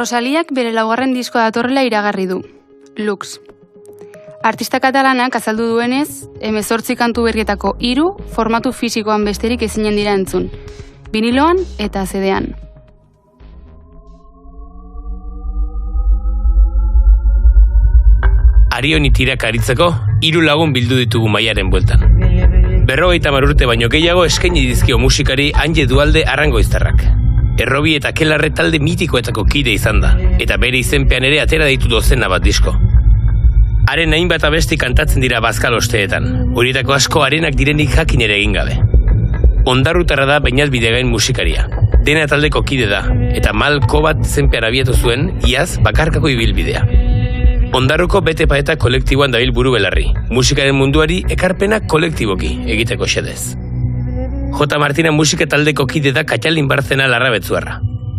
Rosaliak bere laugarren diskoa datorrela iragarri du, Lux. Artista katalanak azaldu duenez, 18 kantu berrietako 3 formatu fisikoan besterik ezinen dira entzun, biniloan eta CD-an. Arioni tirak aritzeko 3 lagun bildu ditugu Maiaren bueltan. 50 urte baino gehiago eskaini dizkio musikari Anje Dualde Arrangoiztarrak. Errobi eta Kelarre talde mitikoetako kide izan da, eta bere izenpean ere atera ditu dozena bat disko. Haren hainbat abesti kantatzen dira bazkalosteetan, horietako asko harenak direnik jakin ere egin gabe. Ondarrutarra da Beñat Bidegain musikaria, dena taldeko kide da, eta Malko bat izenpean abiatu zuen, iaz bakarkako ibilbidea. Ondarruko bete paeta kolektiboan dabil buru belarri, musikaren munduari ekarpenak kolektiboki egiteko xedez. J. Martina musika taldeko kide da Katalin Barzena Larrabetzuarra.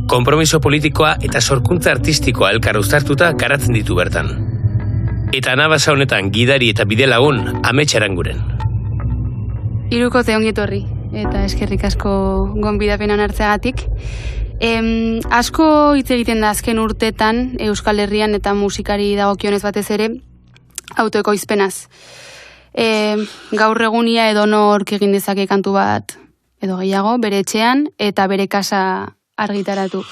Konpromiso politikoa eta sorkuntza artistikoa elkar uztartuta garatzen ditu bertan. Eta anabasa honetan gidari eta bide lagun Amets Aranguren. Hirukote ongi etorri eta eskerrik asko gonbidapenan hartzeagatik. Asko hitz egiten da azken urtetan Euskal Herrian eta musikari dagokionez batez ere autoekoizpenaz. Gaur egunia edonork egin dezake kantu bat edo gehiago bere etxean eta bere kasa argitaratu.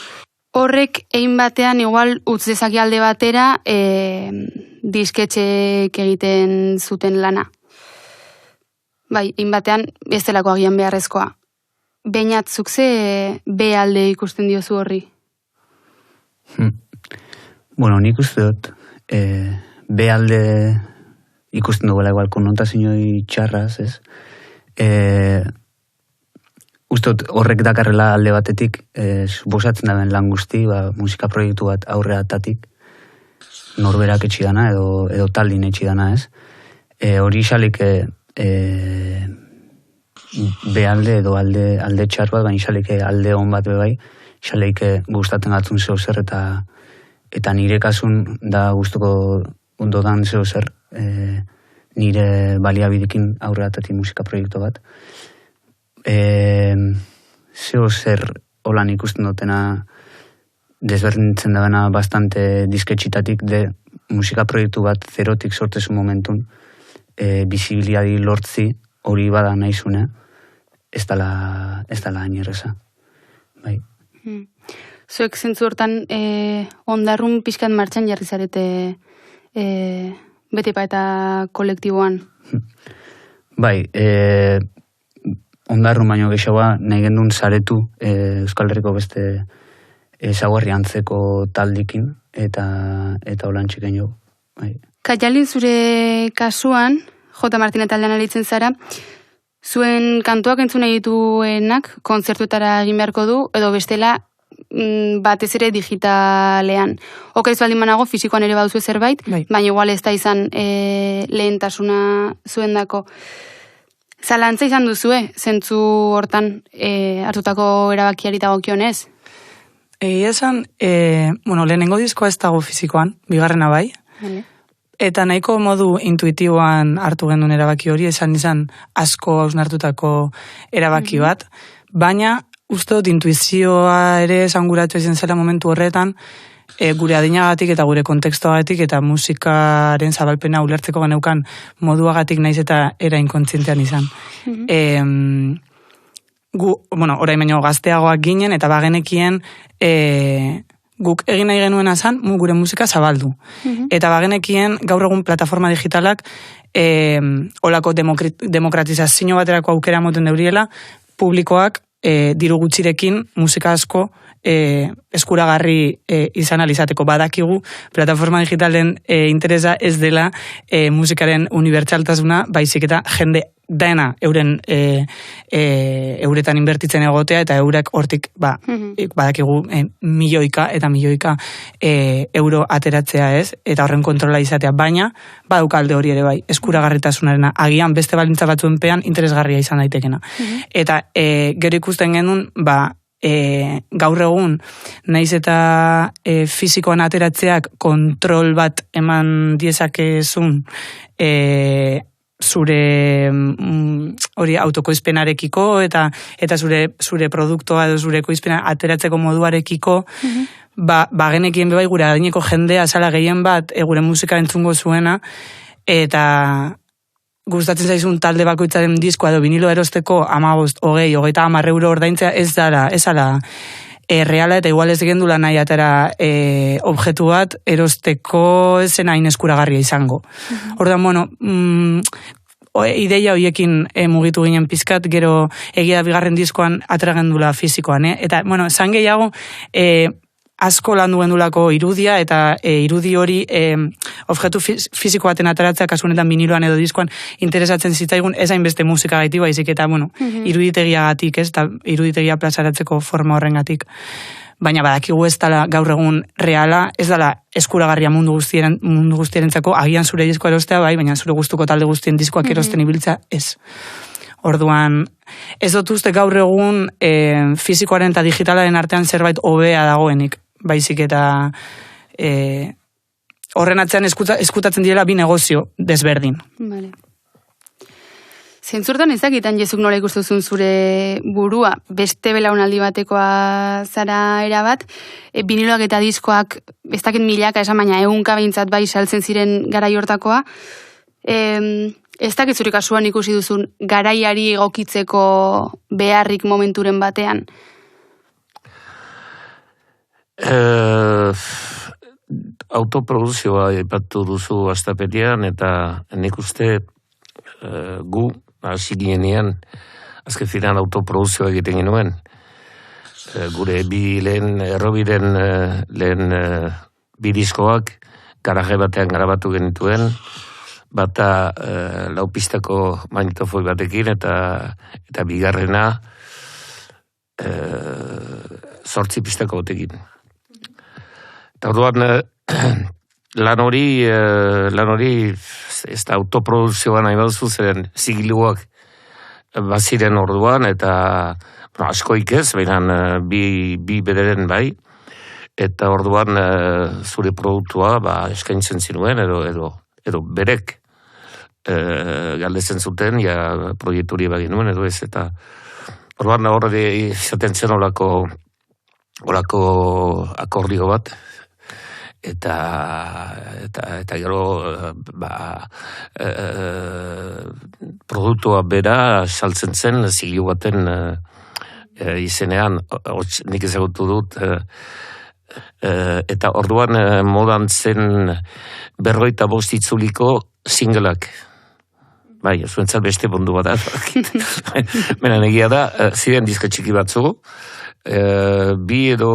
Horrek egin batean igual utz dezake alde batera disketxeek egiten zuten lana. Bai, egin batean ez delako agian beharrezkoa. Beñat, zuk ze B alde ikusten diozu horri? Bueno, nik uste dut B alde ikusten duela igual konnotazioi txarraz, ez? Uste dut horrek dakarrela alde batetik suposatzen daben lan guzti, musika proiektu bat aurreatatik norberak etxidana edo taldin etxidana, ez? Hori xalik behalde edo alde txar bat, baina xalik alde hon bat bebai, xalik gustatzen gatzun zeu zer eta nire kasun da gustuko ondodan zeu zer nire baliabidekin aurreatatik musika proiektu bat. Zeu zer holan ikusten dutena desberdintzen dabena bastante disketxitatik de musika proiektu bat zerotik sortezun momentun bizibiliadi lortzi hori bada nahizune, ez dala ainerreza. Bai. Zuek zentzu hortan ondarrun pixkan martxan jarri zarete Betepa eta kolektiboan? Bai, ondarrun baino gehiagoa nahi gendun zaretu Euskal Herriko beste ezaugarri antzeko taldikin eta holan txiken jo. Bai. Katalin, zure kasuan, J. Martina taldean aritzen zara, zuen kantuak entzuna dituenak kontzertuetara egin beharko du, edo bestela batez ere digitalean. Oker ez baldin banago, fisikoan ere baduzu zerbait, bai. Baina igual ez da izan lehentasuna zuendako. Zalantza izan duzue, zentzu hortan hartutako erabakiari dagokionez? Esan, lehenengo diskoa ez dago fisikoan, bigarrena bai. Vale. Eta nahiko modu intuitiboan hartu gendun erabaki hori, esan izan asko hausnartutako erabaki bat, baina uste dut intuizioa ere esanguratu izan zela momentu horretan, gure adinagatik eta gure kontekstuagatik eta musikaren zabalpena ulertzeko geneukan moduagatik naiz eta era inkontzientean izan. Orain baino gazteagoak ginen eta bagenekien guk egin nahi genuena zan, gure musika zabaldu. Eta bagenekien gaur egun plataforma digitalak olako demokratizazio baterako aukera moten deuriela, publikoak diru gutxirekin musika asko eskuragarri izan alizateko. Badakigu plataforma digitalen interesa ez dela musikaren unibertsaltasuna, baizik eta jende dena euretan inbertitzen egotea eta eurek hortik badakigu milioika eta milioika euro ateratzea ez, eta horren kontrola izatea, baina badaukalde hori ere bai, eskuragarritasunarena agian beste balintza batzuenpean interesgarria izan daitekena. Eta gero ikusten genuen, gaur egun naiz eta fisikoan ateratzeak kontrol bat eman diezakezun zure hori autokoizpenarekiko eta zure produktoa edo zure ekoizpena ateratzeko moduarekiko, bagenekien bebai gure adineko jendea zala gehien bat gure musika entzungo zuena, eta gustatzen zaizun talde bakoitzaren diskoa edo vinilo erosteko 15, 20, 30 euro ordaintzea ez dala reala, eta igual ez gendula nahi atera objektu bat erosteko zen hain eskuragarria izango. Ordan, bueno, ideia horiekin mugitu ginen pizkat, gero egia bigarren diskoan atera gendula fizikoan, eta, bueno, zan gehiago, asko landu gendulako irudia, eta irudi hori objektu fiziko baten ateratzea, kasunetan viniloan edo diskoan interesatzen zitzaigun, ez hainbeste musika gaitik, baizik eta, bueno, iruditegiagatik, ez, eta iruditegia plazaratzeko forma horrengatik. Baina badakigu ez dela gaur egun reala, ez dela eskuragarria mundu guztierentzako, agian zure diskoa erostea bai, baina zure gustuko talde guztien diskoak erosten ibiltza ez. Orduan, ez dut uste gaur egun fizikoaren eta digitalaren artean zerbait hobea dagoenik, baizik eta horren atzean eskutatzen direla bi negozio desberdin. Vale. Zentzurtan ezakitan Jesuk nola ikustuzun zure burua, beste belaunaldi batekoa zara erabat, biniloak eta diskoak ez dakit milaka esan, baina ehunka behintzat bai saltzen ziren garai hortakoa, ez dakit zure kasuan ikusi duzun garaiari egokitzeko beharrik momenturen batean? Autoproduzioa ipatu duzu astapenean, eta nik uste gu hasi ginenean azken finean autoproduzioa egiten genuen. Gure errobiren lehen bidiskoak garaje batean grabatu genituen, bata lau pistako magnetofoi batekin, eta bigarrena 8 pistako batekin. Eta orduan lan hori ez da autoproduzioan nahi baduzu, zeren zigiluak baziren orduan, eta askoik ez, baina bi bederen bai, eta orduan zure produktua eskaintzen zinuen, edo berek galdetzen zuten, proiekturi bagin nuen, edo ez, eta orduan horre izaten zen olako akordio bat, eta gero produktua bera saltzen zen zigilu baten izenean, nik ezagutu dut, eta orduan modan zen 55 itzuliko singleak. Bai, zuentzat beste bondu bat da. Mena egia da, ziren diska txiki batzu, bi edo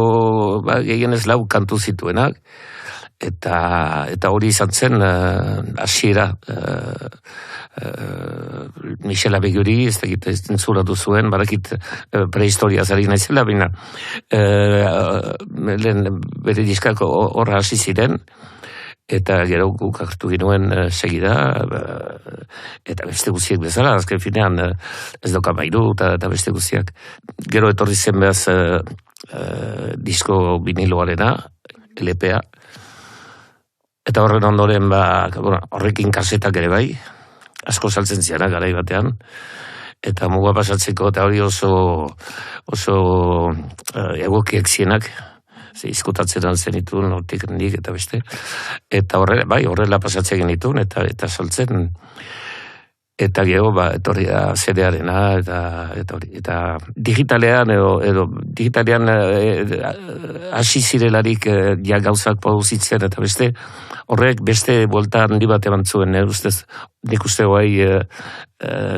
gehien ez 4 kantu zituenak, eta hori izan zen hasiera Michel Abeguri, ez dakit entzulatu zuen, barakit prehistoria zari naizela, baina bere diskako horra hasi ziren, eta gero guk hartu ginuen segida, eta beste guziek bezala, azken finean ez doka mairu eta beste guziak. Gero etorri zen behaz disko viniloarena, LP-a, eta horren ondoren horrekin kasetak ere bai, asko saltzen zianak garai batean, eta muga pasatzeko, eta hori oso egokiek zienak, izkutatzen zenituen, hortik hendik eta beste, eta horrela pasatzen genituen, eta saltzen, eta gero, etorri da CD-arena, eta digitalean, edo digitalean hasi zirelarik ja gauzak produzitzen, eta beste, horrek beste buelta handi bat eman zuen, nik uste guai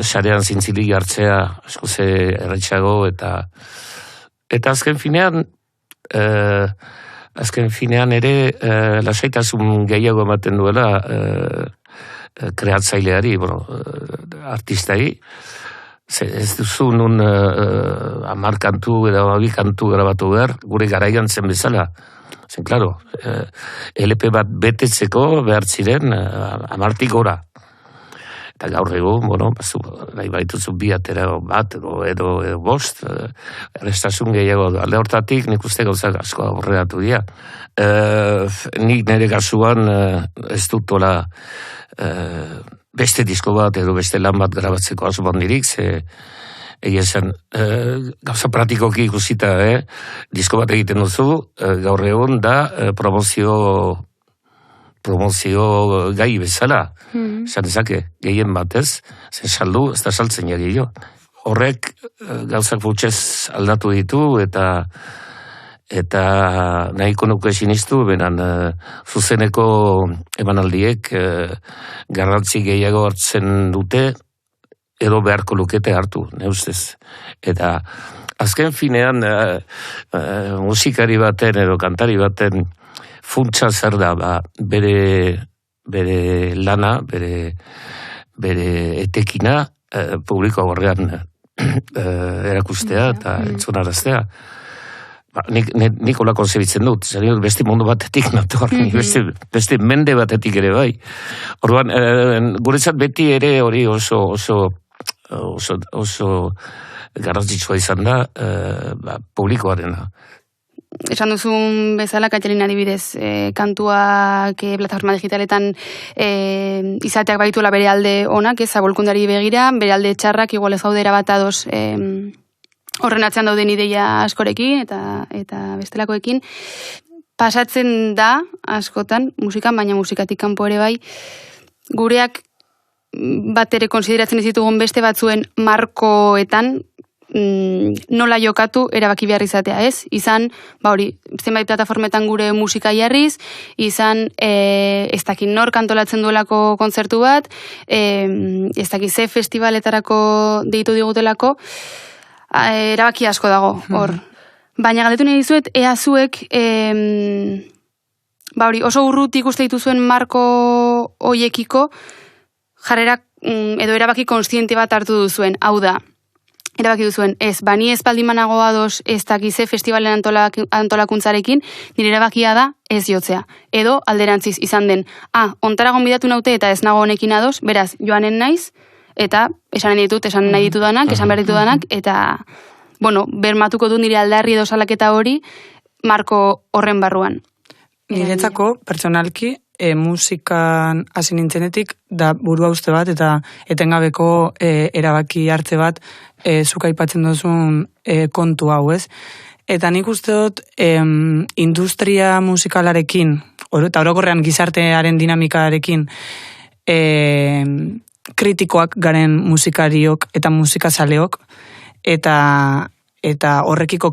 sarean zintzilik hartzea, asko ze erretxago, eta azken finean ere lasaitasun gehiago ematen duela kreatzaileari, artistai, ez duzu nun 10 kantu edo 12 kantu grabatu behar, gure garaian zen bezala. Zen, klaro, LP bat betetzeko behar ziren 10 gora. Eta gaur egun, nahi baituzu bi atera bat edo 5, errestasun gehiago alde hortatik, nik uste gauzak asko aurreratu dira. Nik nire kasuan ez dutola beste disko bat edo beste lan bat grabatzeko asmo handirik, ze egia esan, gauza praktikoki ikusita, disko bat egiten duzu, gaur egun da promozio gai bezala. Esan dezake, gehien batez, zen saldu, ez da saltzen jagio. Horrek gauzak futxez aldatu ditu eta nahiko nuke sinistu, benan zuzeneko emanaldiek garrantzi gehiago hartzen dute edo beharko lukete hartu, ne ustez. Eta azken finean musikari baten edo kantari baten funtsa zer da, bere lana, bere etekina publiko horrean erakustea eta entzunaraztea. Nik olako zebitzen dut, beste mundu batetik nator, beste mende batetik ere bai. Orduan, guretzat beti ere hori oso garrantzitsua izan da publikoarena. Esan duzun bezala, Katxalinari bidez, kantuak plataforma digitaletan izateak baituela bere alde onak, zabolkundari begira, bere alde txarrak, igual ez gaudera bat ados horren atzean dauden ideia askorekin eta bestelakoekin. Pasatzen da, askotan, musikan, baina musikatik kanpo ere bai, gureak bat ere konsideratzen ez ditugun beste batzuen markoetan, nola jokatu erabaki behar izatea, ez? Izan, zenbait plataformetan gure musika jarriz, izan ez dakit nor kantolatzen duelako kontzertu bat, ez dakit ze festivaletarako deitu digutelako, erabaki asko dago, hor. Baina galdetu nahi dizuet, ea zuek oso urrutik uste dituzuen marko hoiekiko jarrerak edo erabaki konstiente bat hartu duzuen, hau da, erabaki duzuen, ni espaldimanago ados ez dakize festivalen antolakuntzarekin, nire erabakia da ez jotzea. Edo alderantziz izan den, ontara gonbidatu naute eta ez nago honekin ados, beraz, joanen naiz, eta esan nahi ditudanak, esan behar ditudanak, eta, bermatuko du nire aldarri edo salaketa hori, marko horren barruan. Niretzako, pertsonalki, musikan hasi nintzenetik da burua uste bat eta etengabeko erabaki hartze bat zuk aipatzen duzun kontu hau, ez? Eta nik uste dut industria musikalarekin, eta orokorrean gizartearen dinamikarekin kritikoak garen musikariok eta musikazaleok eta horrekiko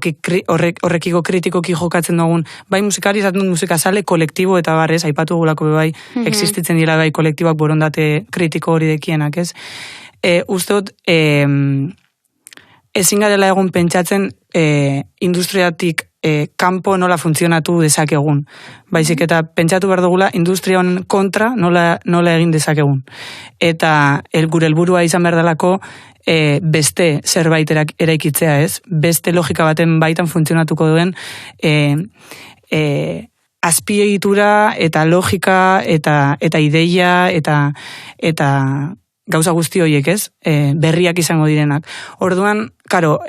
kritikoki jokatzen dugun, bai musikari izaten dut musikazale kolektibo eta barrez, aipatu gulako bai, existitzen dira bai kolektiboak borondate kritiko hori dekienak, ez? Uste dut, ezin garela egun pentsatzen industriatik kanpo nola funtzionatu dezakegun. Baizik eta pentsatu behar dugula industria honen kontra nola egin dezakegun. Eta gure helburua izan behar delako beste zerbait eraikitzea, ez? Beste logika baten baitan funtzionatuko duen azpiegitura eta logika eta ideia eta gauza guzti horiek, ez? Berriak izango direnak. Orduan, karo,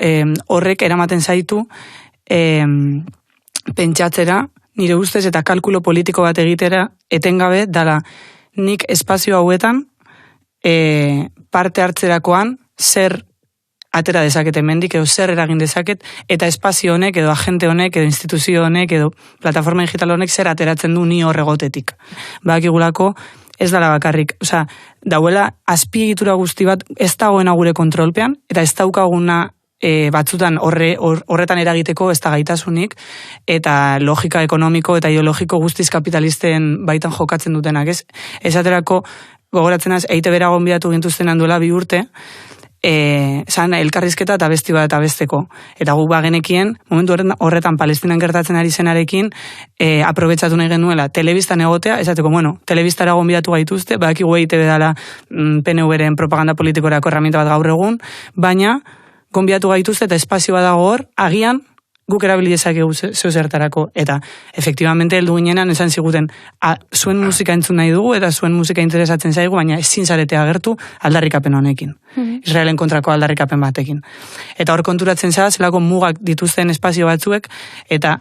horrek eramaten zaitu pentsatzera, nire ustez eta kalkulo politiko bat egitera, etengabe, dala nik espazio hauetan parte hartzerakoan zer atera dezaket hemendik edo zer eragin dezaket, eta espazio honek edo agente honek edo instituzio honek edo plataforma digital honek zer ateratzen du ni horregotetik. Bakigulako ez dala bakarrik, osea, dauela azpiegitura guzti bat ez dagoena gure kontrolpean, eta ez daukaguna batzutan horretan eragiteko ez da gaitasunik, eta logika ekonomiko eta ideologiko guztiz kapitalisten baitan jokatzen dutenak, ez? Esaterako, gogoratzen az, EITB-ra gonbidatu gintuztenan duela 2 urte, zan elkarrizketa eta besti bat eta besteko. Eta guk bagenekien, momentu horretan Palestinan gertatzen ari zenarekin, aprobetsatu nahi genuela telebistan egotea, esateko, telebistara gonbidatu gaituzte, badakigu EITB dela PNV-ren propaganda politikorako herramienta bat gaur egun, baina gonbidatu gaituzte eta espazio bat dago hor, agian guk erabili dezakegu zertarako. Eta, efektibamente, heldu ginenan esan ziguten, zuen musika entzun nahi dugu eta zuen musika interesatzen zaigu, baina ezin zarete agertu aldarrikapen honekin. Israelen kontrako aldarrikapen batekin. Eta hor konturatzen zara, zelako mugak dituzten espazio batzuek, eta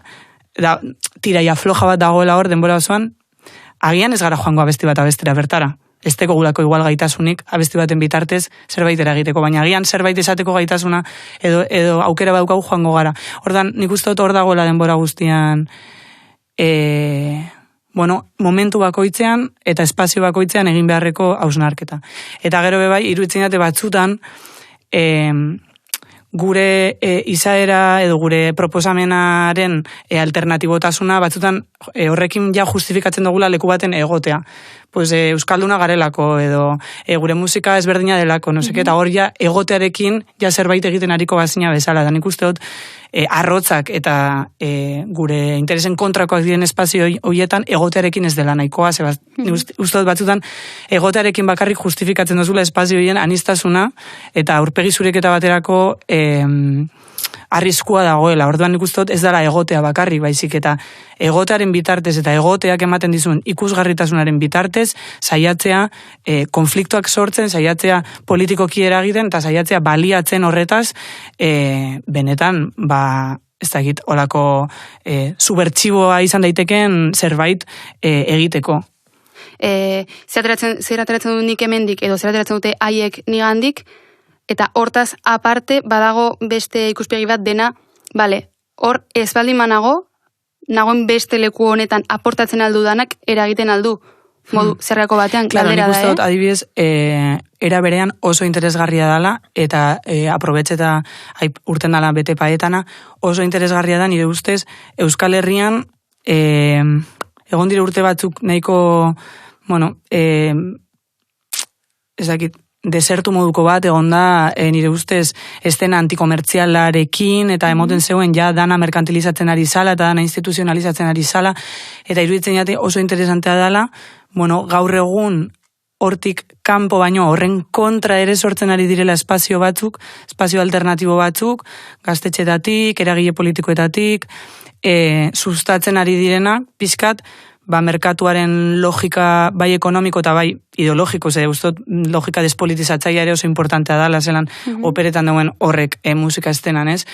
tiraia floja bat dagoela hor denbora osoan, agian ez gara joango abesti bat abestera bertara. ez gulako igual gaitasunik abesti baten bitartez zerbait eragiteko, baina agian zerbait esateko gaitasuna edo aukera badaukagu joango gara. Ordan nik uste dut hor dagoela denbora guztian momentu bakoitzean eta espazio bakoitzean egin beharreko hausnarketa. Eta gero bebai, iruditzen dute batzutan gure izaera edo gure proposamenaren alternatibotasuna batzutan horrekin ja justifikatzen dugula leku baten egotea. Pues euskalduna garelako edo gure musika ezberdina delako, no seke, eta hor ja egotearekin ja zerbait egiten ariko bazina bezala. Da nik uste dut arrotzak eta gure interesen kontrakoak diren espazio horietan egotearekin ez dela nahikoa, uste dut batzutan egotearekin bakarrik justifikatzen duzula espazio horien anistasuna eta aurpegi zureketa baterako arriskua dagoela. Orduan nik uste dut ez dela egotea bakarrik, baizik eta egotearen bitartez eta egoteak ematen dizun ikusgarritasunaren bitartez saiatzea konfliktoak sortzen, saiatzea politikoki eragiten eta saiatzea baliatzen horretaz benetan ez dakit olako subertsiboa izan daiteken zerbait egiteko. Zer ateratzen dut nik hemendik edo zer ateratzen dute haiek nigandik, eta hortaz aparte badago beste ikuspegi bat dena, hor ez baldin nagoen beste leku honetan aportatzen aldu danak eragiten aldu modu zerrako batean, galdera da, Nik uste dut, adibidez, era berean oso interesgarria dela, eta aprobetxeta urten dela bete paetana, oso interesgarria da, nire ustez, Euskal Herrian, egon dire urte batzuk nahiko, ez dakit, desertu moduko bat, egon da, nire ustez, estena antikomertzialarekin, eta emoten zeuen ja dana merkantilizatzen ari zala, eta dana instituzionalizatzen ari zala, eta iruditzen jate oso interesantea dela, gaur egun hortik kanpo baino horren kontra ere sortzen ari direla espazio batzuk, espazio alternatibo batzuk, gaztetxetatik, eragile politikoetatik, sustatzen ari direna, pixkat, merkatuaren logika bai ekonomiko eta bai ideologiko, ustot logika despolitizatzaia ere oso importantea dela, zelan operetan dauen horrek musika estenan, ez?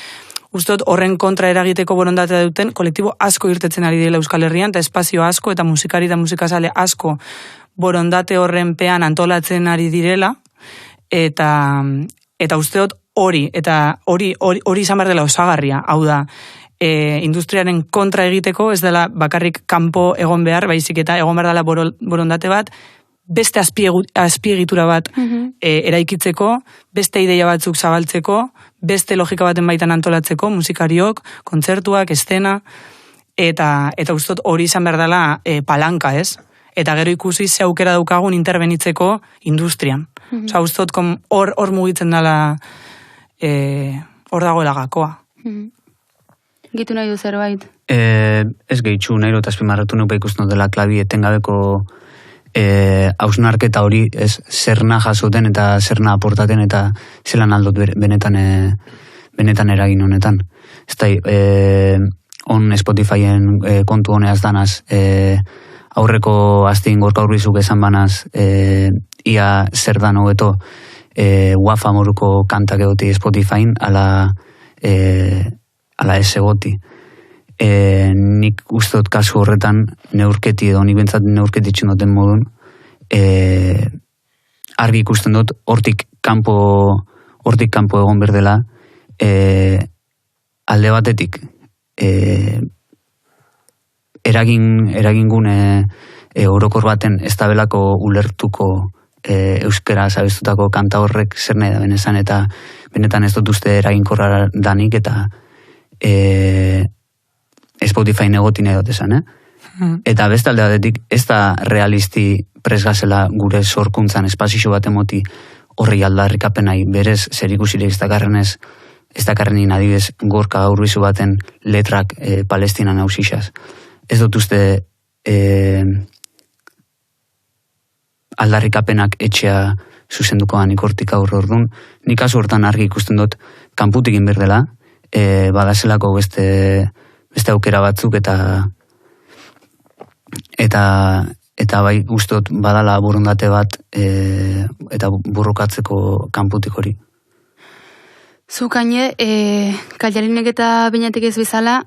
Ustot horren kontra eragiteko borondatea duten kolektibo asko irtetzen ari direla Euskal Herrian, eta espazio asko eta musikari eta musikazale asko borondate horren pean antolatzen ari direla, eta usteot hori izan behar dela osagarria, hau da, industriaren kontra egiteko, ez dela bakarrik kanpo egon behar, baizik eta egon behar dela borondate bat, beste azpiegitura bat eraikitzeko, beste ideia batzuk zabaltzeko, beste logika baten baitan antolatzeko, musikariok, kontzertuak, estena, eta ustot hori izan behar dela palanka, ez? Eta gero ikusi ze aukera daukagun interbenitzeko industrian. Osa, ustot hor mugitzen dela hor dagoela gakoa. Gitu nahi du zerbait? Ez gehitxu, nahi dut azpimarratu nuke ikusten dela klabi etengabeko hausnarketa hori zerna jasoten eta zerna aportaten eta zelan aldot benetan eragin honetan. Ez da, on Spotifyen kontu honeaz danaz, aurreko aztein gorka urbizuk esan banaz, ia zer dan hobeto Wafa moruko kantak egoti Spotifyn, ala ez egoti. Nik uste dut kasu horretan neurketi edo nik bentsat neurketi txendoten modun argi ikusten dut hortik kanpo egon berdela alde batetik eragingune orokor baten ez da belako ulertuko euskera zabeztutako kanta horrek zer nahi da benezan, eta benetan ez dut uste eraginkorra danik, eta Spotify negotin edot esan, Eta beste alde batetik, ez da realisti presgazela gure sorkuntzan espazio bat emoti horri aldarrikapenai berez zer ikusire ez dakarrenin adibez gorka urbizu baten letrak Palestinan hausixaz. Ez dut uste aldarrikapenak etxea zuzenduko danik hortik aurre ordun. Nik kasu hortan argi ikusten dut kanputik inberdela, badazelako beste aukera batzuk eta bai gustot badala borondate bat eta burrukatzeko kanputik hori. Zukaine, Kallarinek eta Beñatik ez bezala,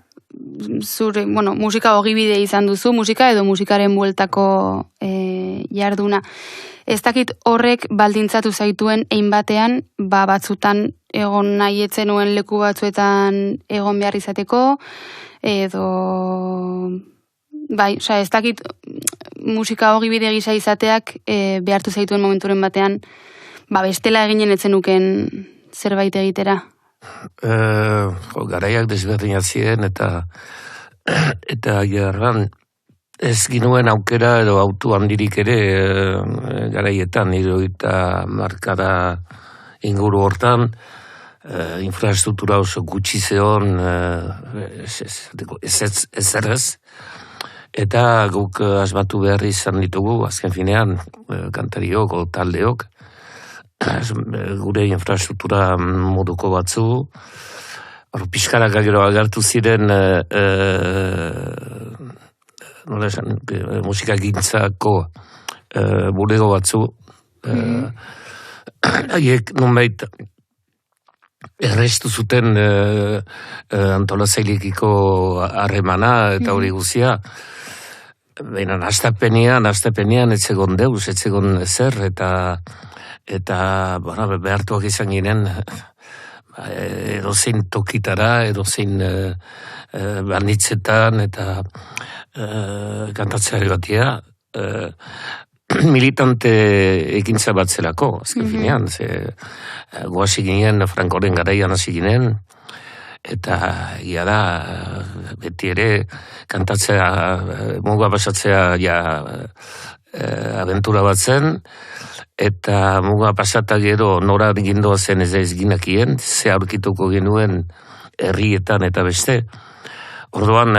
zure, musika ogibide izan duzu, musika edo musikaren bueltako jarduna. Ez dakit horrek baldintzatu zaituen batean, batzutan egon nahi etzenuen leku batzuetan egon behar izateko, edo... Bai, ez dakit musika hogi bide gisa izateak behartu zaituen momenturen batean, bestela eginen etzenuken zerbait egitera. Garaiak desberdinak ziren eta jarran ez ginuen aukera edo autu handirik ere garaietan, 70 markada inguru hortan, infrastruktura oso gutxi zeon, ez. Eta guk asmatu behar izan ditugu, azken finean, kantariok, taldeok, gure infrastruktura moduko batzu, pixkarak gero agertu ziren musikagintzako bulego batzu, haiek nunbait errestu zuten antolazailikiko harremana eta hori guzia. Baina, astapenean etzegon deus, etzegon zer, eta behartuak izan ginen, edozein tokitara, edozein banditzetan, eta kantatzea egatia, militante ekintza bat zelako, azken finean, goazi ginen, Frankoren garaian hasi ginen, eta ia da, beti ere, kantatzea, muga pasatzea abentura bat zen, eta muga pasata gero nora gindoa zen ez ginakien, ze aurkituko genuen herrietan eta beste. Orduan,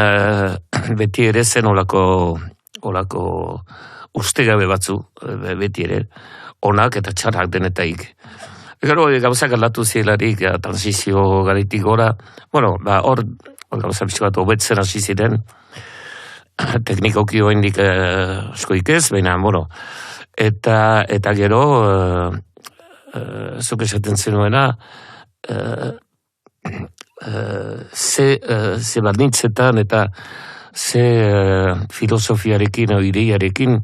beti ere zen olako ustegabe batzu, beti ere, onak eta txarrak denetaik. Gero, gauzak aldatu zielarik, transizio garitik gora, hor gauza bizko bat hobetzen hasi ziren, teknikoki oindik askoik ez, baina, eta gero, zuk esaten zenuena, ze badnitzetan eta ze filosofiarekin o ideiarekin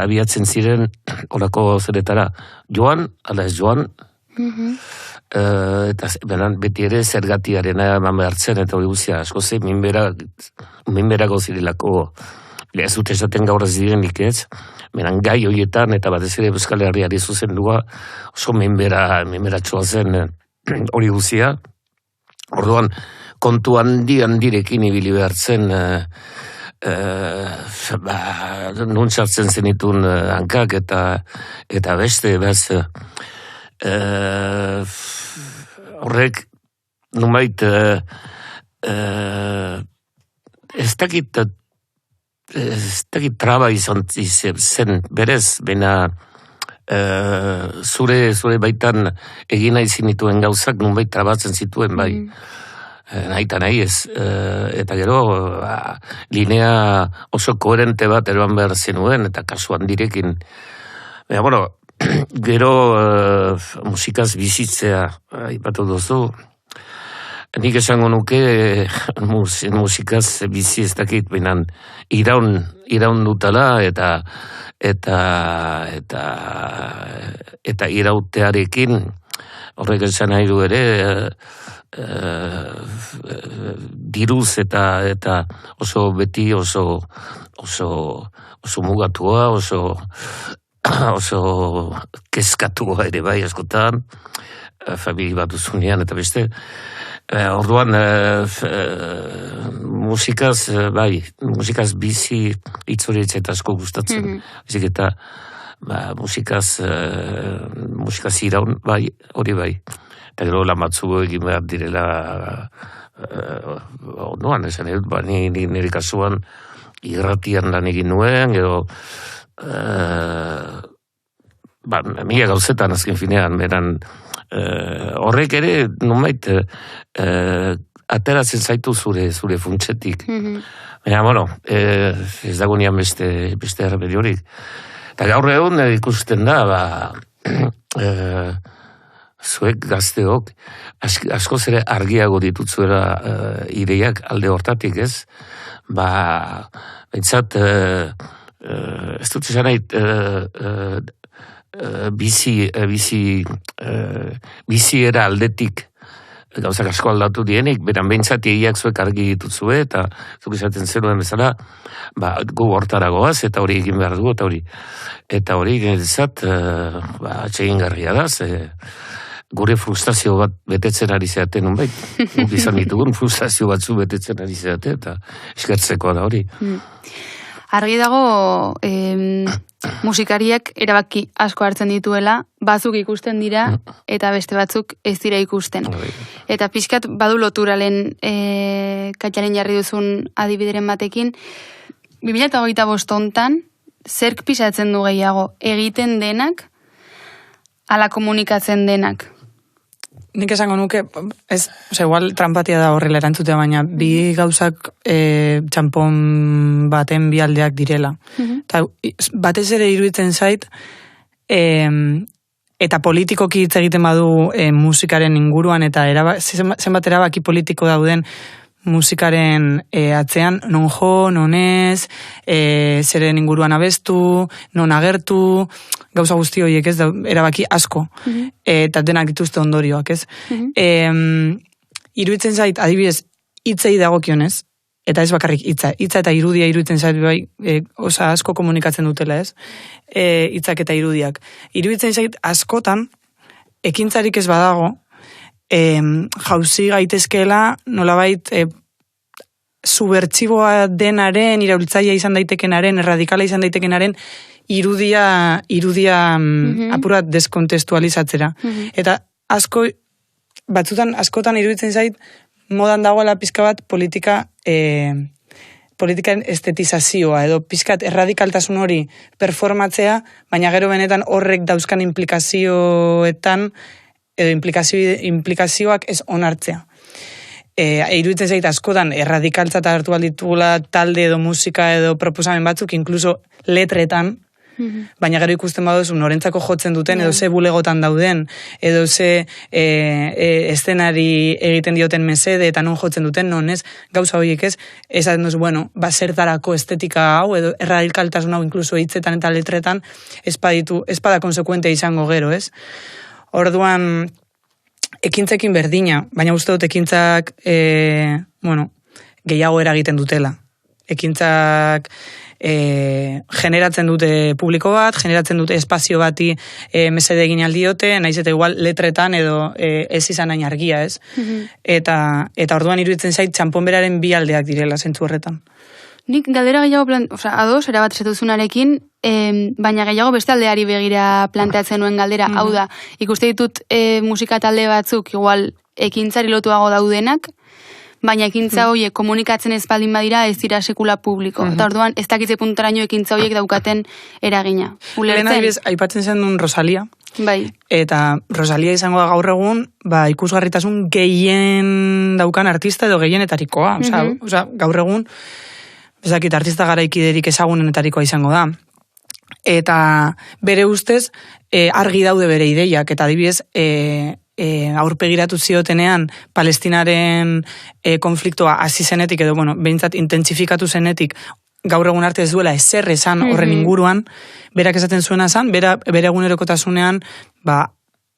abiatzen ziren olako zeretara. Joan, ala ez joan, eta beti ere zergatiarena eman behartzen, eta hori guzia asko ze minberako zirelako, ez dut esaten gaur ez direnik ez, beran gai horietan eta batez ere Euskal Herriari zuzendua oso minberatxoa zen hori guzia. Orduan, kontu handirekin ibili behartzen, nuntzartzen zenitun hankak eta beste, horrek, numait, ez dakit traba izan zen berez, baina zure baitan egin nahi zinituen gauzak nunbait trabatzen zituen bai. Nahi ez, eta gero linea oso koherente bat eroan behar zenuen, eta kasuan direkin. Gero musikaz bizitzea aipatu duzu, nik esango nuke musikaz bizi ez dakit, behinan iraun dutala, eta irautearekin, horrek esan nahi du ere, diruz eta oso beti oso mugatua, oso kezkatua ere bai askotan, famili bat duzunean eta beste. Orduan musikaz bizi itzorietxe eta asko gustatzen. Bizik eta musikaz iraun bai, hori bai. Eta gero lan batzu egin behar direla ondoan, esan edut, nire kasuan irratian lan egin nuen, gero mila gauzetan azken finean, beran horrek ere, nunbait, ateratzen zaitu zure funtsetik. Baina, ez dago nian beste erremediorik. Eta gaur egun ikusten da, zuek gazteok, askoz ere argiago ditutzuela ideiak alde hortatik ez, bentsat ez dut izan nahi, biziera aldetik gauzak asko aldatu dienik, beran behintzat egiak zuek argi dituzue, eta zuk izaten zenuen bezala, gu hortaragoaz, eta hori egin behar dugu, eta hori genezat, atxegin garria da, gure frustrazio bat betetzen ari zeaten, unbait, guk izan ditugun frustrazio batzu betetzen ari zeaten, eta eskertzekoa da hori. Argi dago, musikariak erabaki asko hartzen dituela, batzuk ikusten dira, eta beste batzuk ez dira ikusten. Eta pixkat badu loturalen Katxaren jarri duzun adibideren batekin, 2025 hontan, zerk pisatzen du gehiago, egiten denak, ala komunikatzen denak? Nik esango nuke, igual trampatia da horrela erantzutea, baina bi gauzak txampon baten bi aldeak direla. Eta batez ere iruditzen zait, eta politikoki hitz egiten badu musikaren inguruan, eta zenbat erabaki politiko dauden musikaren atzean, non jo, non ez, zeren inguruan abestu, non agertu, gauza guzti horiek ez, erabaki asko, eta denak dituzte ondorioak ez. Iruditzen zait, adibidez, hitzei dagokionez, eta ez bakarrik hitza eta irudia iruditzen zait, osa asko komunikatzen dutela ez, hitzak eta irudiak. Iruditzen zait, askotan, ekintzarik ez badago, jauzi gaitezkeela nolabait subertsiboa denaren, iraultzaia izan daitekenaren, erradikala izan daitekenaren irudia apurat deskontestualizatzera. Eta askotan iruditzen zait modan dagoela pizka bat politikan estetizazioa edo pizkat erradikaltasun hori performatzea, baina gero benetan horrek dauzkan implikazioetan edo implikazioak ez onartzea. Iruditzen zait askotan erradikaltzat hartu alditugula talde edo musika edo proposamen batzuk, inkluso letretan, baina gero ikusten baduzu norentzako jotzen duten, edo ze bulegotan dauden, edo ze eszenari egiten dioten mesede, eta non jotzen duten, non ez, gauza horiek ez, esaten duzu, zertarako estetika hau, edo erradikaltasun hau inkluso hitzetan eta letretan, espada konsekuente izango gero, ez? Orduan, ekintzekin berdina, baina uste dut ekintzak, gehiago eragiten dutela. Ekintzak generatzen dute publiko bat, generatzen dute espazio bati mesede egin aldiote, naiz eta igual letretan edo ez izan hain argia, ez? Eta orduan iruditzen zait txanponberaren bi aldeak direla zentzu horretan. Nik galdera gehiago ados, erabat esetuzunarekin, baina gehiago beste aldeari begira planteatzen nuen galdera. Hau da, ikuste ditut musika talde batzuk, igual ekintzari lotuago daudenak, baina ekintza horiek komunikatzen ez baldin badira ez dira sekula publiko. Eta orduan, ez dakitze puntaraino ekintza horiek daukaten eragina. Ulertzen? Aipatzen zen duen Rosalia. Bai. Eta Rosalia izango da gaur egun, ikusgarritasun gehien daukan artista edo gehienetarikoa. Osa, gaur egun, bezakit artista garaikiderik ezagunenetarikoa izango da. Eta bere ustez, argi daude bere ideiak, eta adibidez, aurpegiratu ziotenean Palestinaren konfliktoa hasi zenetik, edo, behintzat intentsifikatu zenetik, gaur egun arte ez duela ezer esan horren inguruan, berak esaten zuena esan, bere egunerokotasunean,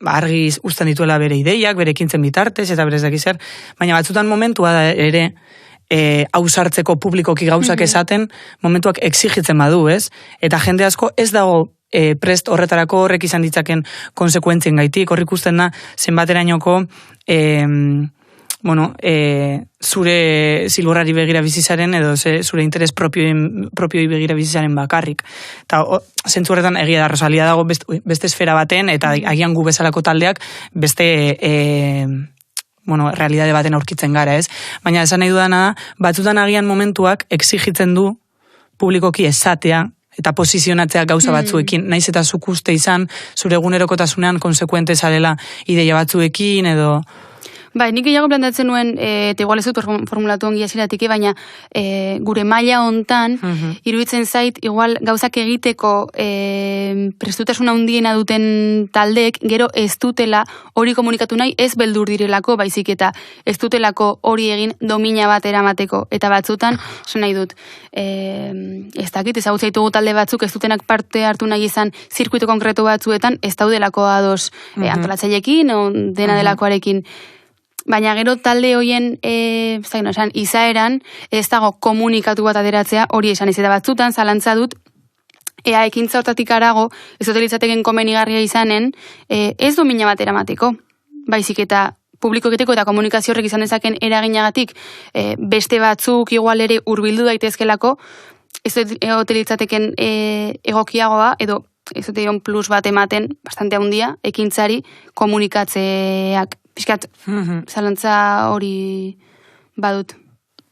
argi uzten dituela bere ideiak, bere ekintzen bitartez, eta berez dakizer, baina batzutan momentua da ere, hausartzeko publikoki gauzak esaten, momentuak exigitzen badu, ez? Eta jende asko ez dago prest horretarako horrek izan ditzaken konsekuentzien gaitik, horrik ikusten da zenbaterainoko zure zilborrari begira bizizaren edo zure interes propioi begira bizizaren bakarrik. Eta zentzu horretan egia da Rosalia dago beste esfera baten, eta agian gu bezalako taldeak beste realidade baten aurkitzen gara, ez? Baina esan nahi dudana da, batzutan agian momentuak exigitzen du publikoki esatea eta posizionatzea gauza batzuekin, naiz eta zuk uste izan, zure egunerokotasunean konsekuente zarela ideia batzuekin, edo... Bai, nik gehiago plantatzen nuen, eta igual ez dut formulatu ongi hasieratik, baina gure maila hontan, iruditzen zait, igual gauzak egiteko prestutasuna handiena duten taldeek, gero ez dutela hori komunikatu nahi, ez beldur direlako, baizik eta ez dutelako hori egin domina bat eramateko. Eta batzutan, esan nahi dut, ez dakit, ezagutzen ditugu talde batzuk, ez dutenak parte hartu nahi izan zirkuito konkretu batzuetan, ez daudelako ados antolatzailekin, dena delakoarekin. Baina gero talde hoien izaeran ez dago komunikatu bat ateratzea hori esan ez eta batzutan zalantza dut ea ekintza hortatik arago ez utilitzateken komenigarria izanen ez domina bat eramateko. Baizik eta publiko egiteko eta komunikazio horrek izan dezaken eraginagatik beste batzuk igual ere hurbildu daitezkelako ez utilitzateken egokiagoa edo ez dut plus bat ematen bastante handia ekintzari komunikatzeak. Piskat, zalantza hori badut.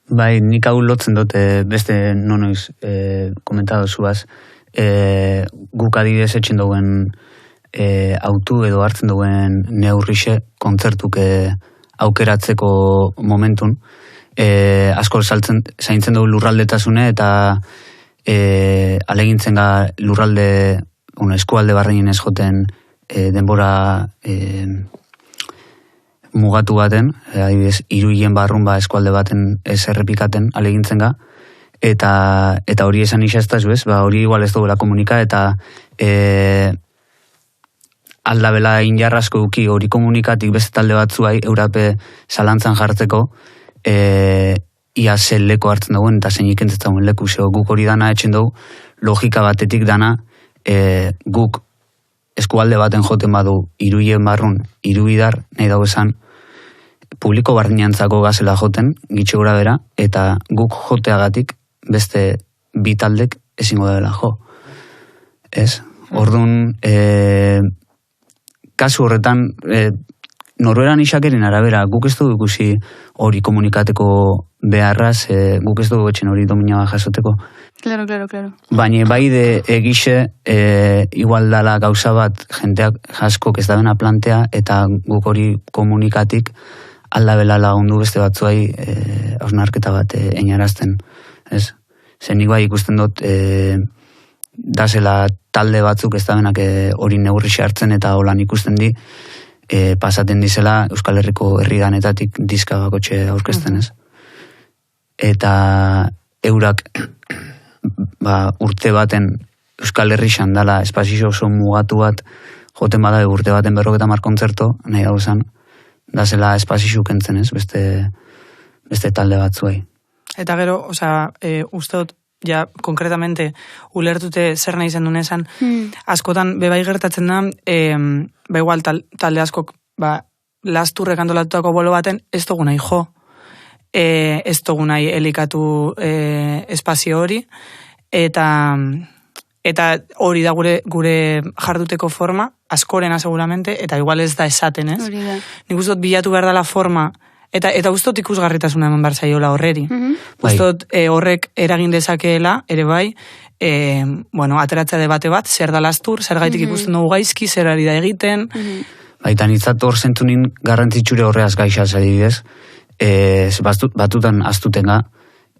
Bai, nik hau lotzen dut beste nonoiz komentado zuaz. Guk adibidez etxen duen autu edo hartzen duen neurrixe kontzertuk aukeratzeko momentun. Asko zaintzen dugu lurraldetasune eta alegintzen ga lurralde eskualde barrein ez joten denbora mugatu baten, adibidez, Iruien barrun eskualde baten ez errepikaten alegintzen ga, eta hori esan isazta ez bez, hori igual ez duela komunika, eta aldabela injarrasko duki hori komunikatik beste talde batzuai eurape zalantzan jartzeko, ia zel leko hartzen dagoen, eta zein ikentzetan duen leku, guk hori dana etxen dugu, logika batetik dana, guk eskualde baten joten badu Iruien barrun, Irubidar, nahi dago esan, publiko bardinantzako gazela joten, gitxe gura bera, eta guk joteagatik beste bi taldek ezingo dela jo. Ez? Orduan, kasu horretan, norberan isakeren arabera, guk ez dugu ikusi hori komunikateko beharraz, guk ez dugu etxen hori domina jasoteko. Claro. Baina bai de egixe, igual dala gauza bat jenteak jaskok ez da bena plantea, eta guk hori komunikatik aldabela lagundu beste batzuai hausnarketa bat einarazten. Ez? Zenik bai ikusten dut, dasela talde batzuk ez da benak hori neurrixe hartzen eta holan ikusten di, pasaten dizela Euskal Herriko herridanetatik diska bakotxe aurkezten, ez? Eta eurak urte baten Euskal Herrixan dala espazio oso mugatu bat joten bada urte baten 50 kontzerto, nahi dago esan, da zela espazio kentzen ez, beste talde batzuei. Eta gero, usteot, ja, konkretamente, ulertute zer nahi zen duen esan, askotan, bebai gertatzen da, igual talde askok, lasturrek antolatutako bolo baten, ez dugu nahi jo, ez dugu nahi elikatu espazio hori, eta hori da gure jarduteko forma, askorena seguramente, eta igual ez da esaten, ez? Nik uste dut bilatu behar dela forma, eta uste dut ikusgarritasuna eman behar zaiola horreri. Uste dut horrek eragin dezakeela, ere bai, ateratzea debate bat, zer da lastur, zer gaitik ikusten dugu gaizki, zer ari da egiten. Baita nitzat hor zentunin garrantzitsure horreaz gaixaz adibidez, batutan astutenga,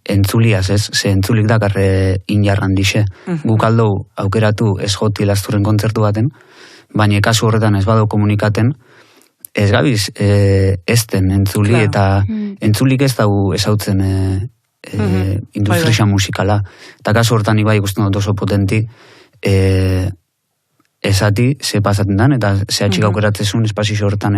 entzuliaz, ez? Ze entzulik dakarre injarran dixe. Guk aldou aukeratu ez joti lasturren kontzertu baten, baina kasu horretan ez badau komunikaten, ez gabiz ezten entzuli, eta entzulik ez dugu ezautzen industrisa musikala. Eta kasu horretan ibai ikusten dut oso potenti, esati, ze pasaten dan, eta ze atxik aukeratzezun espazio horretan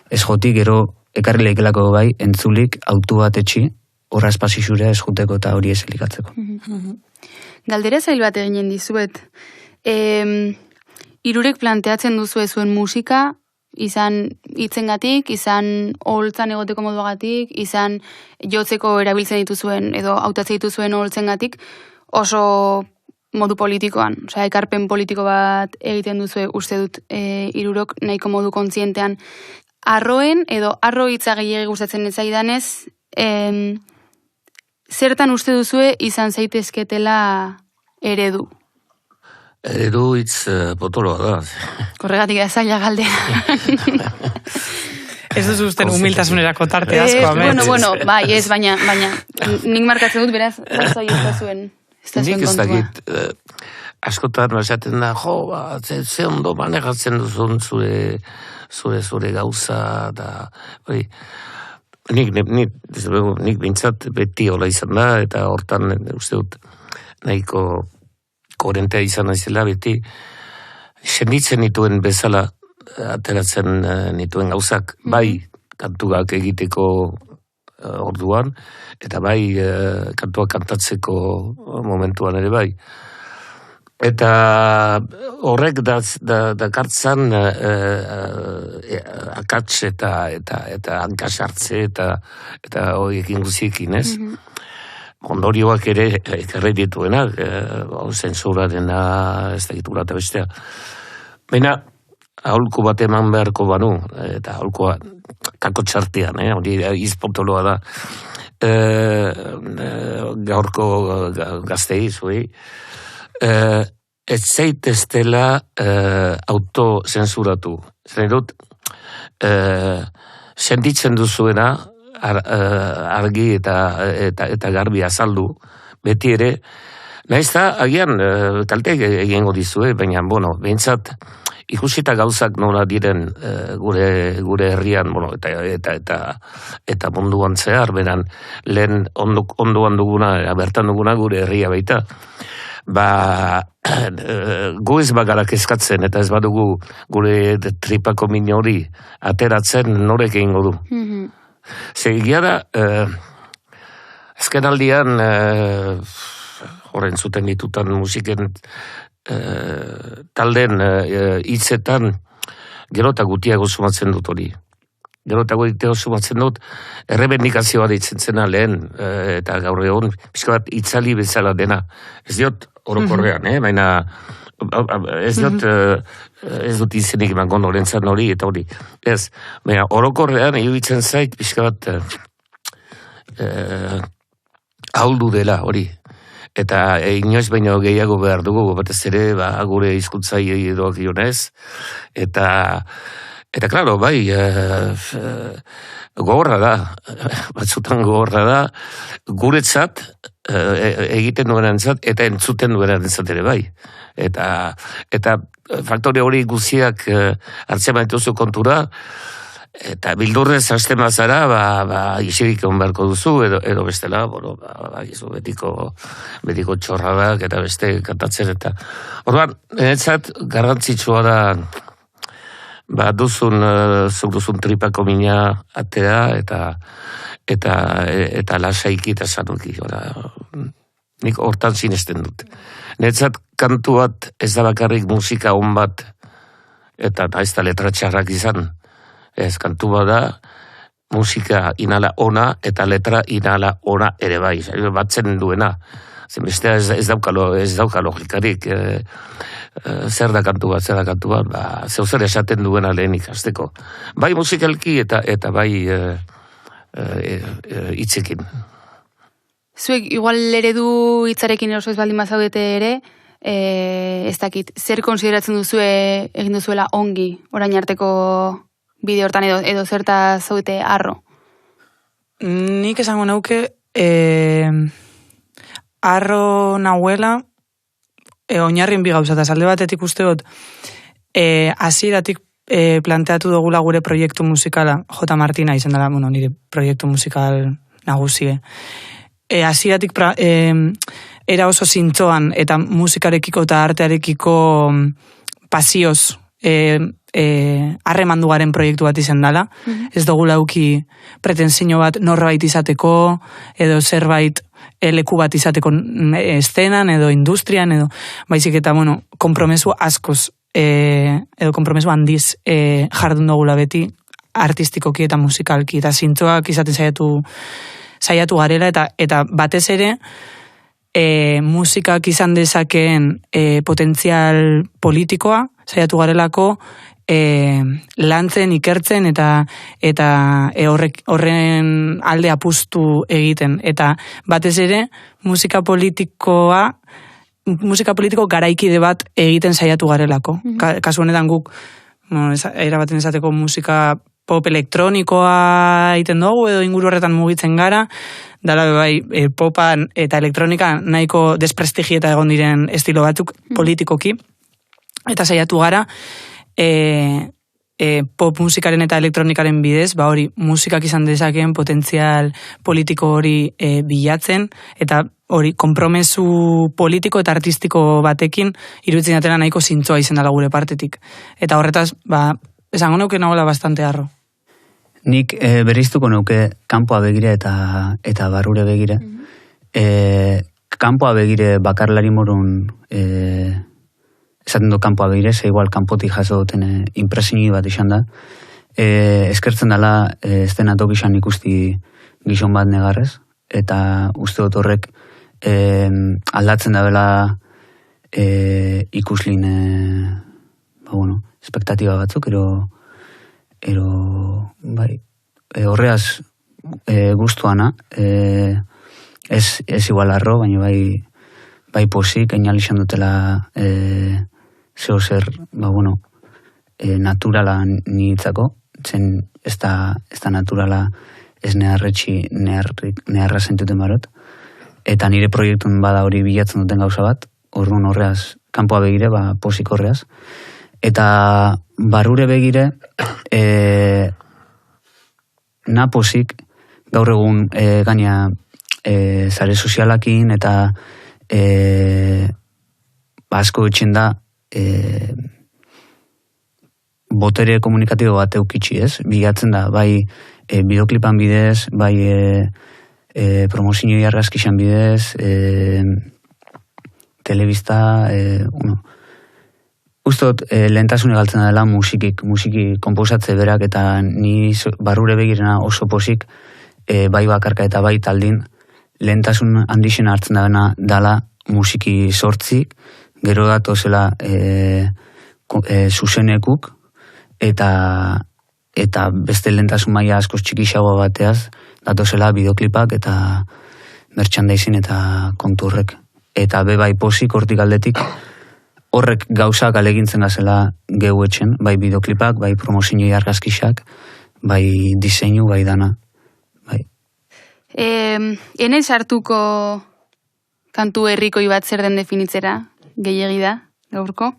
ez joti, gero ekarri lehikelako bai, entzulik autu bat etxi, horra espazioa ez juteko eta hori ez elikatzeko. Galdera zail bat eginen dizuet. Hirurek planteatzen duzu zuen musika, izan hitzengatik, izan oholtzan egoteko moduagatik, izan jotzeko erabiltzen dituzuen edo hautatzen dituzuen oholtzengatik, oso modu politikoan, ekarpen politiko bat egiten duzu uste dut hirurok nahiko modu kontzientean. Arroen edo arro hitza gehiegi gustatzen ez zaidanez, zertan uste duzue izan zaitezketela eredu? Eredu hitz potoloa da. Korregatik da zaila galdera. Ez duzu usten humiltasunerako tarte asko, amets. Bueno, bai, ez, baina nik markatzen dut, beraz, ez da zuen Nik ez kontua. dakit, askotan esaten da, ze ondo manejatzen duzun zure gauza, da, hori, nik bintzat beti hola izan da, eta hortan uste dut nahiko koherentea izan naizela beti, senditzen nituen bezala ateratzen nituen gauzak, bai kantuak egiteko orduan, eta bai kantuak kantatzeko momentuan ere bai. Eta horrek dakartzan akats eta hankasartze eta horiekin guziekin, ez? Ondorioak ere ekarri dituenak, zentsurarena, ez da gitura eta bestea. Baina, aholku bat eman beharko banu, eta aholkoa kako txartean, hori izpotoloa da, gaurko gaztei, zuei, ez zaiteztela autozensuratu. Zer dut, sentitzen duzuena, argi eta garbi azaldu, beti ere, nahiz da, agian, kalteak egingo dizue, baina, behintzat, ikusita gauzak nola diren gure herrian, eta munduan zehar, beran, lehen onduan duguna, bertan duguna gure herria baita, gu ez bagarak eskatzen, eta ez badugu gure tripako min hori ateratzen norek egingo du. Segia da, azken aldian, horren zuten ditutan musiken talden hitzetan, gero eta gutiago sumatzen dut hori. Gero eta gutiago sumatzen dut, errebendikazioa ditzen zena lehen, eta gaur egon, pixka bat itzali bezala dena. Ez diot orokorrean, baina ez dut izenik emango norentzat hori eta hori. Ez, baina orokorrean iruditzen zait pixka bat ahuldu dela hori. Eta inoiz baino gehiago behar dugu, batez ere, gure hizkuntzai edoak ionez. Eta klaro, bai, gogorra da, batzutan gogorra da, guretzat, egiten duenentzat, eta entzuten duenentzat ere bai. Eta faktore hori guziak hartzen baituzu kontura, eta bildurrez hasten bazara, isirik egon beharko duzu, edo bestela, betiko txorradak eta beste kantatzen, eta orduan, enetzat, garrantzitsua da, zuk duzun tripako mina atera, eta lasaiki eta sanuki, nik hortan sinesten dut. Netzat, kantu bat, ez da bakarrik musika on bat, eta ez da letra txarrak izan, ez, kantu bada, musika inala ona, eta letra inala ona ere bai, batzen duena. Zenbestea ez dauka logikarik, zer da kantu bat, zeuzer esaten duena lehenik hasteko. Bai musikalki eta bai hitzekin. Zuek, igual eredu hitzarekin oso ez baldin bazaudete ere, ez dakit, zer konsideratzen duzue egin duzuela ongi, orain arteko bideo hortan edo zerta zaudete arro? Nik esango nauke, arro nahuela, oinarrin bi gauza, eta alde batetik usteot, hasieratik planteatu dugula gure proiektu musikala, J. Martina izan dela, nire proiektu musikal nagusie. Hasieratik era oso zintzoan, eta musikarekiko eta artearekiko pasioz, harremandu garen proiektu bat izan dela. Ez dugu lauki pretensio bat norbait izateko, edo zerbait leku bat izateko estenan, edo industrian, edo baizik eta, kompromesu askoz, edo kompromesu handiz jardun dugula beti, artistikoki eta musikalki, eta zintzoak izaten saiatu garela, eta batez ere, musikak izan dezakeen potentzial politikoa, saiatu garelako lantzen, ikertzen eta horren alde apustu egiten. Eta batez ere, musika politiko garaikide bat egiten saiatu garelako. Kasu honetan guk, erabaten esateko musika pop elektronikoa egiten dugu, edo inguru horretan mugitzen gara, dala bai, popan eta elektronika nahiko desprestigieta egon diren estilo batzuk politikoki, eta saiatu gara, pop musikaren eta elektronikaren bidez, hori musikak izan dezakeen potentzial politiko hori bilatzen, eta hori konpromesu politiko eta artistiko batekin iruditzen atera nahiko zintzoa izan dela gure partetik. Eta horretaz, esango nuke nagoela bastante harro. Nik bereiztuko nuke kanpoa begire eta barrure begire. Kanpoa begire bakarlari morun esaten du kanpoa begire, ze igual kanpotik jaso duten impresioni bat izan da. Eskertzen dela estenatoki izan ikusti gizon bat negarrez, eta uste dut horrek aldatzen da bela ikuslin espektatiba batzuk, ero bai, horreaz gustuana, ez igual arro, baina bai posik, ainal izan dutela zeo zer, naturala nitzako, zen ez da naturala ez neharra zentuten barot, eta nire proiektun bada hori bilatzen duten gauza bat, orduan horreaz, kanpoa begire, posik horreaz, eta barrure begire, na posik, gaur egun gaina zare sozialakin, eta asko etxen da botere komunikatibo bat eukitsi, ez? Bilatzen da, bai bideoklipan bidez, bai promozio argazkixan bidez, telebista, ustot, lehentasune galtzen dela musiki konposatze berak, eta ni barrure begirena oso posik, bai bakarka eta bai taldin, lehentasun handixen hartzen dela musiki sortzik, gero datozela zuzenekuk, eta beste lehentasun maila askoz txikixagoa bateaz, datozela bideoklipak eta merchandising eta kontu horrek. Eta bai posik hortik aldetik, horrek gauzak alegintzen gazela gehu etxen, bai bideoklipak, bai promozioi argazkixak, bai diseinu, bai dana. Enez sartuko kantu herrikoi bat zer den definitzera, gehiegi da, gaurko.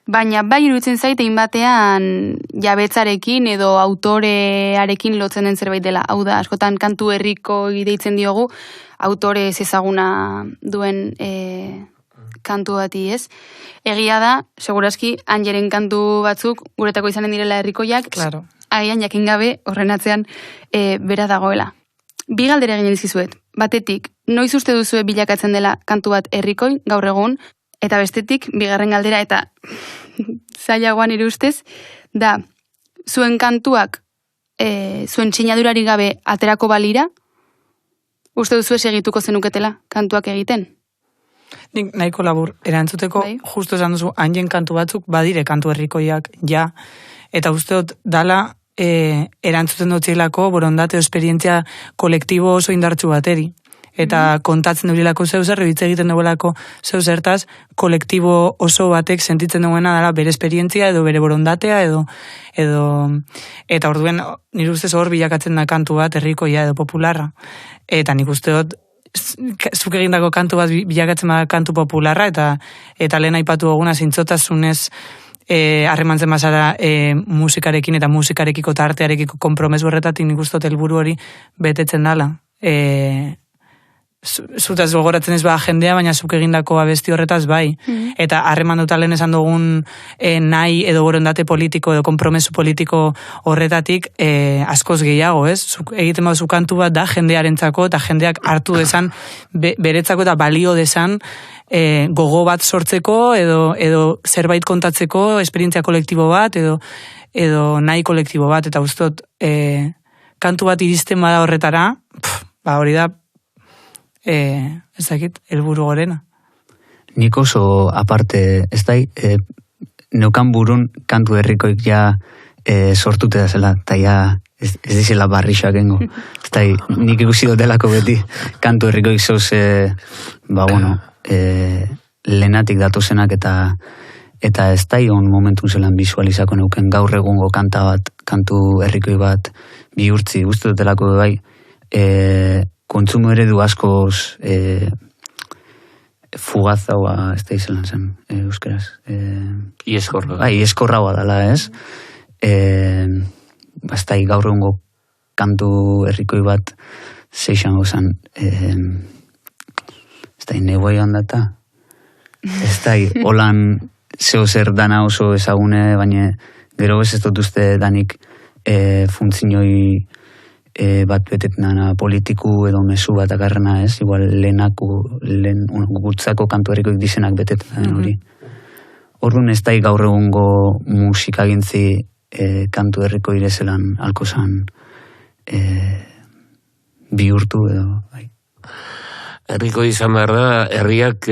Baina bai iruditzen zaitein batean jabetzarekin edo autorearekin lotzen den zerbait dela. Hau da, askotan kantu herrikoi deitzen diogu, autore ez ezaguna duen kantu bati, ez? Egia da, segurazki, Angelen kantu batzuk guretako izanen direla herrikoiak, Claro. Agian jakin gabe horren atzean bera dagoela. Bi galdera egin dizkizuet. Batetik, noiz uste duzue bilakatzen dela kantu bat herrikoi gaur egun, eta bestetik, bigarren galdera eta zailagoan nire ustez, da, zuen kantuak zuen sinadurari gabe aterako balira, uste duzue segituko zenuketela kantuak egiten? Nik nahiko labur erantzuteko, justo esan duzu, Angelen kantu batzuk badire kantu herrikoiak, ja, eta uste dut dala erantzuten dutxilako borondate o esperientzia kolektibo oso indartsu bateri. Eta kontatzen durilako zeuzer, hitz egiten duelako zeuzertaz, kolektibo oso batek sentitzen duena dela bere esperientzia edo bere borondatea edo eta orduen nire ustez hor bilakatzen da kantu bat herrikoia edo popularra. Eta nik uste dut zuk egindako kantu bat bilakatzen da kantu popularra eta lehen aipatu duguna zintzotasunez harremantzen bazara musikarekin eta musikarekiko eta artearekiko konpromesu horretatik nik uste dut helburu hori betetzen dela. Zutaz gogoratzen ez jendea, baina zuk egindako abesti horretaz bai. Eta harreman dut lehen esan dugun nahi edo borondate politiko edo konpromesu politiko horretatik askoz gehiago, ez? Zuk egiten baduzu kantu bat da jendearentzako eta jendeak hartu dezan beretzako eta balio dezan gogo bat sortzeko edo zerbait kontatzeko esperientzia kolektibo bat edo nahi kolektibo bat, eta ustot kantu bat iristen bada horretara, hori da ez dakit, helburu gorena. Nik oso aparte, ez da, neukan burun kantu herrikoik ja sortute da zela, eta ja ez dizela barrixoak engo. Ez da, nik ikusi dotelako beti kantu herrikoik zoz, lehenatik datozenak eta eta ez da ion momentu zelan visualizako neuken gaur egungo kanta bat, kantu herrikoi bat, bihurtzi, uste dutelako bai, kontsumo eredu askoz fugazaua, ez da izelan zen, euskeraz. Ieskorra. Bai, ieskorra dela, ez? Ez da gaur egungo kantu herrikoi bat zeixango zen, ez da neboi handata, ez da holan zeo zer dana oso ezagune, baina gero ez dut uste danik funtzinoi bat betetnana politiku edo mesu bat akarrena, ez? Igual lehen gutzako kantu herrikoik dizenak betetzen hori. Orduan ez da gaur egungo musikagintzi kantu herriko irezelan alko zan bihurtu edo, bai. Herriko izan behar da, herriak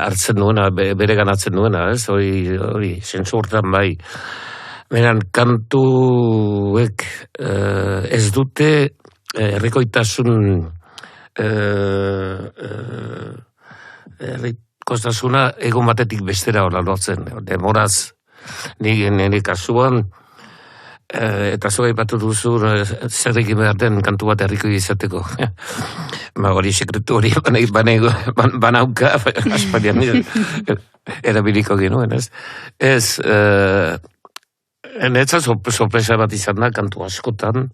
hartzen duena, bere ganatzen duena, ez? Hori, zentzu hortan bai. Beran, kantuek ez dute herrikoitasun herrikotasuna egon batetik bestera hori lortzen. Demoraz, nire kasuan, eta zoa ipatu duzu zer egin behar den kantu bat herriko izateko. Hori sekretu hori banauka, asparian erabiliko genuen, ez? Ez, enetza sorpresa bat izan da kantu askotan,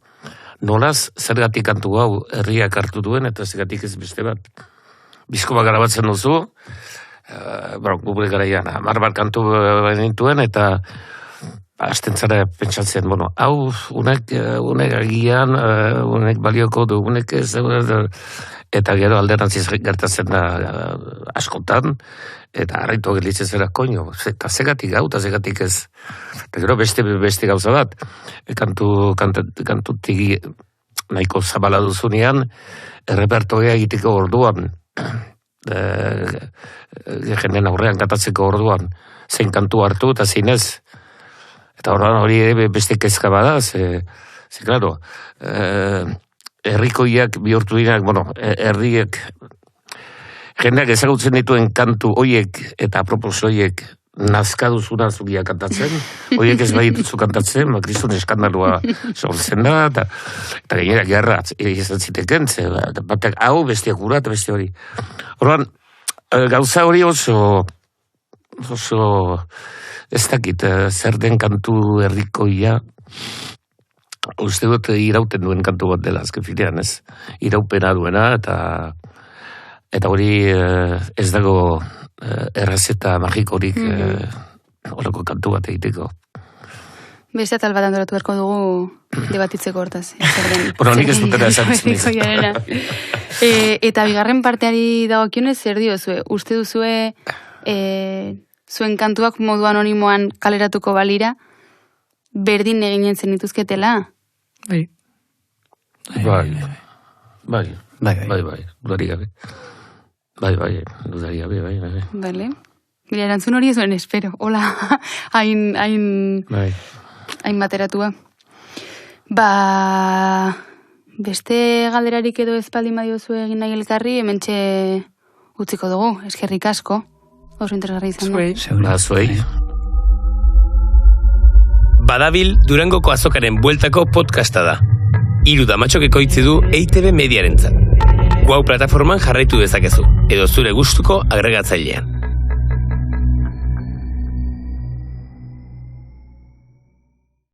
nolaz zergatik kantu hau herriak hartu duen, eta zergatik ez beste bat. Bizko bat garabatzen duzu, gure garaian, 10 bat kantu nintuen, eta astentzara pentsatzen, hau, unek agian, unek balioko du, unek ez, eta gero alderantziz gertatzen da askotan, eta harritu gelitzen zera, koño, eta zegatik hau, eta zegatik ez. Eta gero beste gauza bat, kantutik nahiko zabala duzunean, errepertoria egiteko orduan, jenden aurrean kantatzeko orduan, zein kantu hartu eta zein ez. Eta hori beste kezka bada, klaro, herrikoiak bihurtu dinak, herriek, jendeak ezagutzen dituen kantu hoiek eta apropos hoiek nazkaduzuna zugia kantatzen, hoiek ez bahituzu kantatzen, kristun eskandalua sortzen da, eta gainera gerra izan ziteken, batek hau bestiak gura eta beste hori. Horban, gauza hori oso ez dakit, zer den kantu herrikoia, uste dut irauten duen kantu bat dela, azken finean, ez? Iraupena duena, eta hori ez dago errazeta magikorik horreko kantu bat egiteko. Beste atal bat andoratu berko dugu debatitzeko hortaz. Nik ez dutera esan. Eta bigarren parteari dagokionez zer diozue? Uste duzue zuen kantuak modu anonimoan kaleratuko balira, berdin eginen zen dituzketela? Bai, dudari gabe. Dudari gabe. Bale. Mira, erantzun hori ez duen espero. Hola, hain bateratua. Beste galderarik edo espaldin badiozu egin nahi elkarri, hementxe utziko dugu, eskerrik asko. Oso interesgarri izan da. Zuei. Badabil Durangoko azokaren bueltako podcasta da. 3 damatxok ekoitzi du EITB mediarentzat. Guau plataforman jarraitu dezakezu, edo zure gustuko agregatzailean.